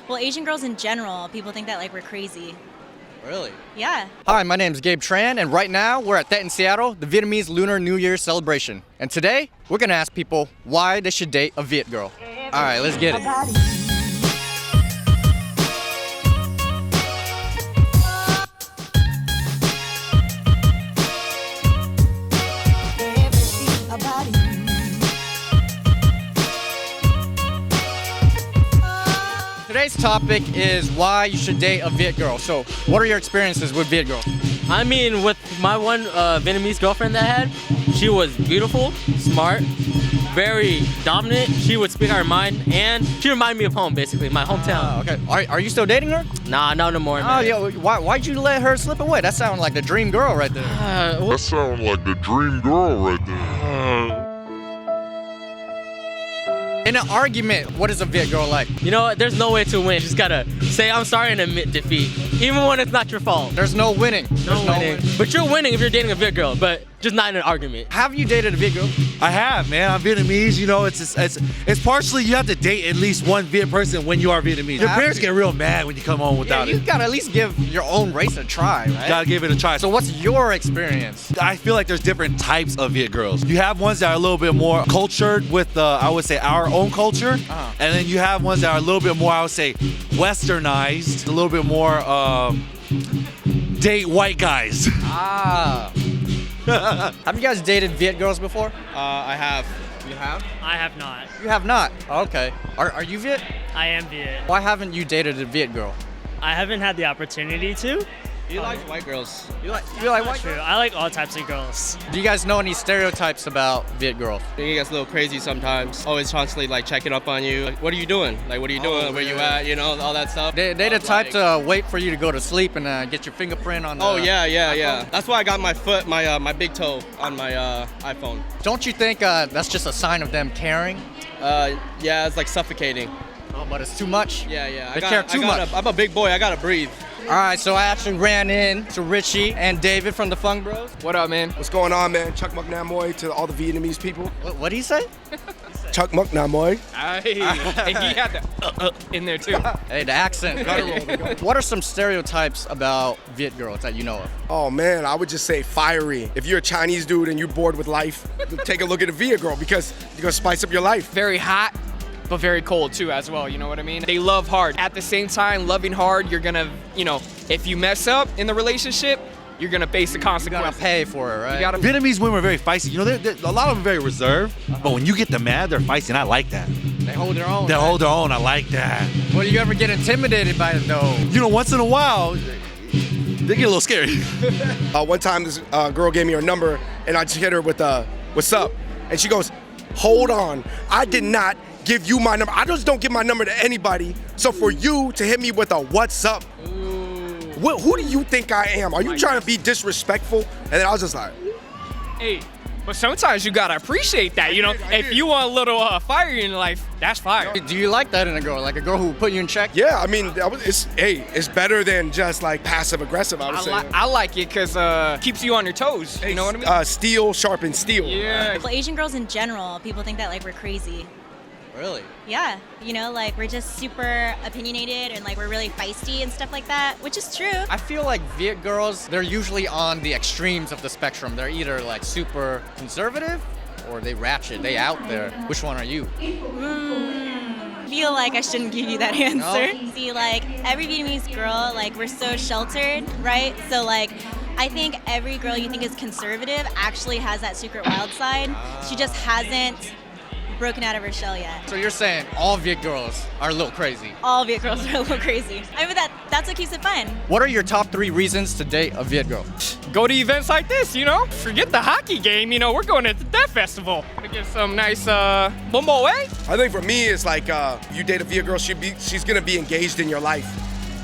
Well, Asian girls in general, people think that like we're crazy. Really? Yeah. Hi, my name is Gabe Tran, and right now we're at Viet in Seattle, the Vietnamese Lunar New Year celebration. And today, we're gonna ask people why they should date a Viet girl. All right, let's get it. Today's topic is why you should date a Viet girl. So, what are your experiences with Viet girls? I mean, with my one Vietnamese girlfriend that I had, she was beautiful, smart, very dominant. She would speak her mind, and she reminded me of home, basically, my hometown. Okay. Are you still dating her? Nah, no more, Oh, man. yeah. Why'd you let her slip away? That sounded like the dream girl right there. That sounds like the dream girl right there. In an argument, what is a Viet girl like? You know what? There's no way to win. You just gotta say I'm sorry and admit defeat, even when it's not your fault. There's no winning. No winning. But you're winning if you're dating a Viet girl, but just not in an argument. Have you dated a Viet girl? I have, man. I'm Vietnamese. You know, it's partially you have to date at least one Viet person when you are Vietnamese. Your parents get real mad when you come home without You it. gotta at least give your own race a try, right? You gotta give it a try. So what's your experience? I feel like there's different types of Viet girls. You have ones that are a little bit more cultured with, I would say, our own culture. And then you have ones that are a little bit more, I would say, westernized, a little bit more date white guys. Have you guys dated Viet girls before? I have. You have? I have not. You have not? Okay. Are you Viet? I am Viet. Why haven't you dated a Viet girl? I haven't had the opportunity to. You like white girls. You like white True. girls? I like all types of girls. Do you guys know any stereotypes about Viet girls? He gets a little crazy sometimes. Always constantly like checking up on you. Like, what are you doing? Like, what are you doing? Where you at? You know, all that stuff. They the type to wait for you to go to sleep and get your fingerprint on the Oh yeah. iPhone? That's why I got my foot, my big toe on my iPhone. Don't you think that's just a sign of them caring? Yeah, it's like suffocating. Oh, but it's too much? Yeah. They care too much. I'm a big boy. I gotta breathe. All right, so I actually ran into Richie and David from the Fung Bros. What up, man? What's going on, man? Chuck Muk Nam Moi to all the Vietnamese people. What did he say? Chuck Muk Nam Moi. Hey, he had the in there too. Hey, the accent. What are some stereotypes about Viet girls that you know of? Oh man, I would just say fiery. If you're a Chinese dude and you're bored with life, take a look at a Viet girl because you're gonna spice up your life. Very hot, but very cold too as well, you know what I mean? They love hard. At the same time, loving hard, you're gonna, if you mess up in the relationship, you're gonna face the You consequences. gotta pay for it, right? You gotta Vietnamese women are very feisty. You know, a lot of them are very reserved, but when you get them mad, they're feisty, and I like that. They hold their own. They right? hold their own. I like that. Well, you ever get intimidated by it though? You know, once in a while, they get a little scary. One time, this girl gave me her number, and I just hit her with "What's up?" And she goes, "Hold on, I did not give you my number. I just don't give my number to anybody. So for you to hit me with a what's up, who do you think I am? Are you trying to be disrespectful?" And then I was just like, Hey, but sometimes you gotta appreciate that, you know? If you want a little fire in your life, that's fire. Do you like that in a girl? Like a girl who will put you in check? yeah, I mean, it's better than just like passive aggressive, I would say. I like it because keeps you on your toes, you know what I mean? Steel sharpens steel. Yeah. Well, Asian girls in general, people think that like we're crazy. Really? Yeah, like we're just super opinionated and like we're really feisty and stuff like that, which is true. I feel like Viet girls, they're usually on the extremes of the spectrum. They're either like super conservative or they ratchet, they out there. Which one are you? Feel like I shouldn't give you that answer. No? See, like every Vietnamese girl, like we're so sheltered, right? So like I think every girl you think is conservative actually has that secret wild side. She just hasn't broken out of her shell yet. So you're saying all Viet girls are a little crazy. All Viet girls are a little crazy. I mean, that's what keeps it fun. What are your top 3 reasons to date a Viet girl? Go to events like this, you know? Forget the hockey game, you know, we're going to the Death Festival to get some nice bumbo way. I think for me, it's like you date a Viet girl, she's gonna be engaged in your life.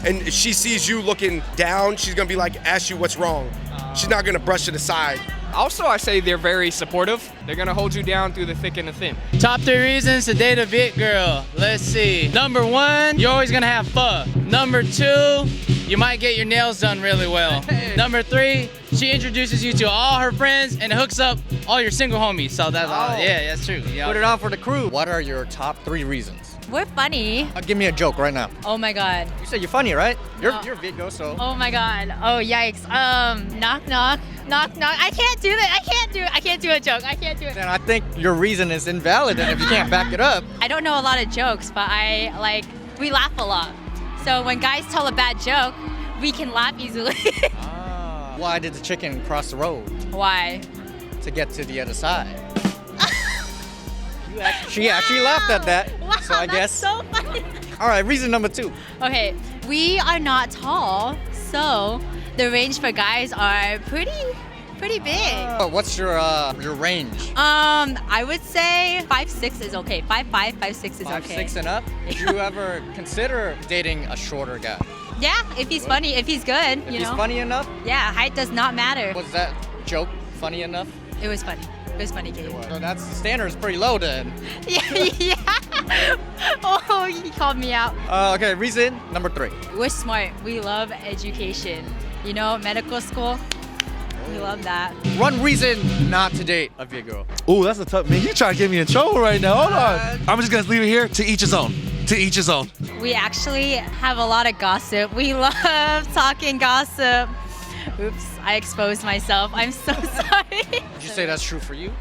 And if she sees you looking down, she's gonna be like, ask you what's wrong. She's not gonna brush it aside. Also, I say they're very supportive. They're gonna hold you down through the thick and the thin. Top 3 reasons to date a Viet girl. Let's see. Number 1, you're always gonna have pho. Number 2, you might get your nails done really well. Hey. Number 3, she introduces you to all her friends and hooks up all your single homies. So that's all. Yeah, that's true. Yeah. Put it on for the crew. What are your top 3 reasons? we're funny. Give me a joke right now. Oh my god. You said you're funny, right? You're No. a Viet girl, so. Oh my god. Oh yikes. Knock knock. Knock knock. I can't do that. I can't do a joke. I can't do it. Then I think your reason is invalid, and if you can't back it up. I don't know a lot of jokes, but we laugh a lot. So when guys tell a bad joke, we can laugh easily. Why did the chicken cross the road? Why? To get to the other side. She actually laughed at that. Wow, so I guess. that's so funny. All right, reason number 2. Okay, we are not tall, so the range for guys are pretty big. What's your range? I would say 5'6" is okay. 5'5", 5'6" is okay. 5'6" and up? Would you ever consider dating a shorter guy? Yeah, if he's funny, if he's good, If you he's know. funny enough? Yeah, height does not matter. Was that joke funny enough? It was funny. It was funny, Gabe. So that's the standard is pretty low then. Yeah. Oh, he called me out. Okay, reason number 3. We're smart. We love education. You know, medical school. We love that. One reason not to date a Viet girl. Ooh, that's a tough man. You trying to get me in trouble right now. Hold on. I'm just gonna leave it here. To each his own. To each his own. We actually have a lot of gossip. We love talking gossip. Oops, I exposed myself. I'm so sorry. Did you say that's true for you?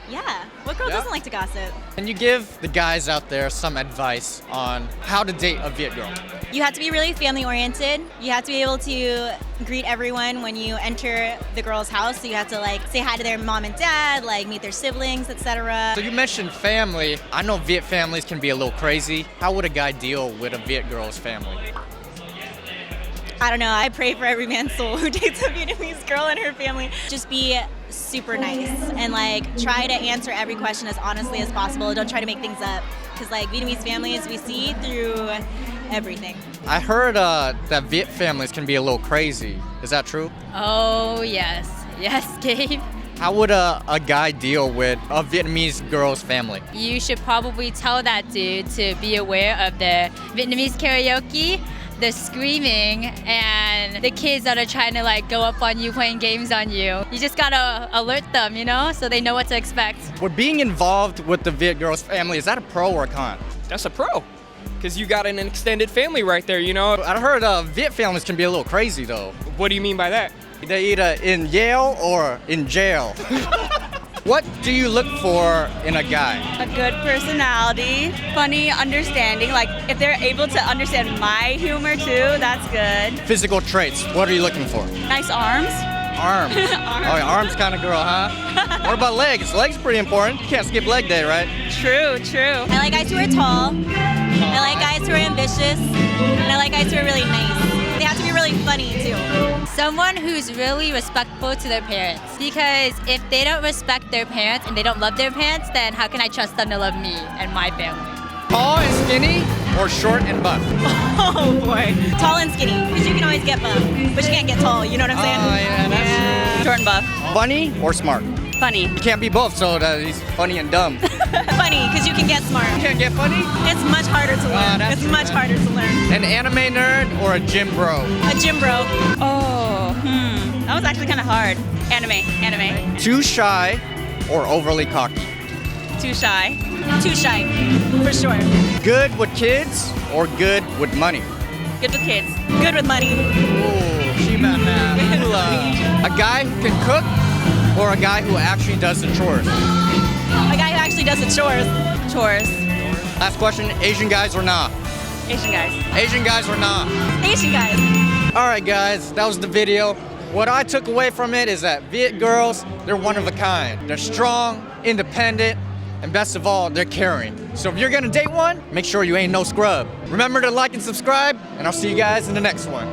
Yeah. What girl doesn't like to gossip? Can you give the guys out there some advice on how to date a Viet girl? You have to be really family oriented. You have to be able to greet everyone when you enter the girl's house. So you have to like say hi to their mom and dad, like meet their siblings, etc. So you mentioned family. I know Viet families can be a little crazy. How would a guy deal with a Viet girl's family? I don't know. I pray for every man's soul who dates a Vietnamese girl and her family. Just be super nice and like try to answer every question as honestly as possible. Don't try to make things up because like Vietnamese families, we see through everything. I heard that Viet families can be a little crazy. Is that true? Oh, yes. Yes, Gabe. How would a guy deal with a Vietnamese girl's family? You should probably tell that dude to be aware of the Vietnamese karaoke, the screaming, and the kids that are trying to like go up on you playing games on you. You just gotta alert them, you know, so they know what to expect. Would being involved with the Viet girl's family, is that a pro or a con? That's a pro. Because you got an extended family right there, you know? I heard Viet families can be a little crazy though. What do you mean by that? They're either in Yale or in jail. What do you look for in a guy? A good personality, funny, understanding. Like if they're able to understand my humor too, that's good. Physical traits, what are you looking for? Nice arms. Arms. Oh, arms kind of girl, huh? What about legs? Legs pretty important. You can't skip leg day, right? True. I like guys who are tall. I like guys who are ambitious. And I like guys who are really nice. They have to be really funny too. Someone who's really respectful to their parents. Because if they don't respect their parents and they don't love their parents, then how can I trust them to love me and my family? Tall and skinny or short and buff? Oh boy. Tall and skinny, because you can always get buff, but you can't get tall, you know what I'm saying? Oh, yeah, that's true. Short and buff. Funny or smart? Funny. You can't be both, so he's funny and dumb. Funny, because you can get smart. You can't get funny? It's much harder to learn. that's It's true, much harder to learn. An anime nerd or a gym bro? A gym bro. Oh, that was actually kind of hard. Anime. Too shy or overly cocky? Too shy. Too shy, for sure. Good with kids or good with money? Good with kids. Good with money. Ooh, she meant that. A guy who can cook or a guy who actually does the chores? A guy who actually does the chores. Chores. Last question, Asian guys or nah? Asian guys. Asian guys or nah? Asian guys. All right, guys, that was the video. What I took away from it is that Viet girls, they're one of a kind. They're strong, independent, and best of all, they're caring. So if you're gonna date one, make sure you ain't no scrub. Remember to like and subscribe, and I'll see you guys in the next one.